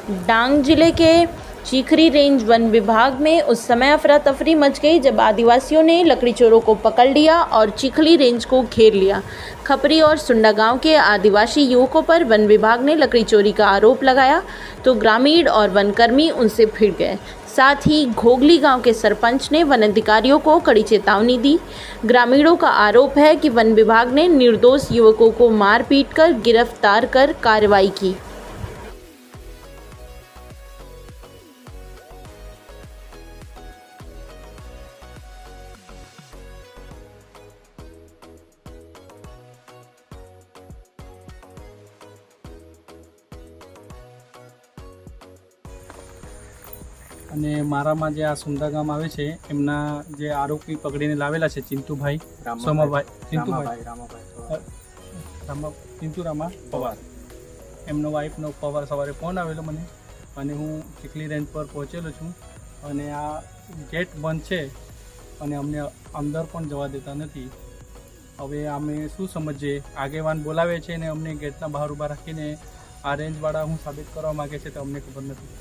डांग जिले के चीखरी range one विभाग में उस समय अफरा तफरी मच गई जब आदिवासियों ने लकड़ी चोरों को पकड़ लिया और चीखली रेंज को घेर लिया। खपरी और सुंडा गांव के आदिवासी युवकों पर वन विभाग ने लकड़ी चोरी का आरोप लगाया तो ग्रामीण और वनकर्मी उनसे भिड़ गए। साथ ही घोगली गांव के सरपंच ने वन अधिकारियों को कड़ी चेतावनी दी। ग्रामीणों का आरोप है कि वन विभाग ने निर्दोष युवकों को मार पीट कर गिरफ्तार कर कार्रवाई की। અને મારામાં જે આ સુંદા ગામ આવે છે એમના જે આરોપી પકડીને લાવેલા છે ચિંતુભાઈ સોમાભાઈ ચિંતુરામા પવાર એમનો વાઇફનો પવાર સવારે ફોન આવેલો મને અને હું ચીખલી રેન્જ પર પહોંચેલો છું અને આ ગેટ બંધ છે અને અમને અંદર પણ જવા દેતા નથી। હવે અમે શું સમજીએ, આગેવાન બોલાવે છે ને અમને ગેટના બહાર ઊભા રાખીને આ રેન્જવાળા હું સાબિત કરવા માગે છે તો અમને ખબર નથી।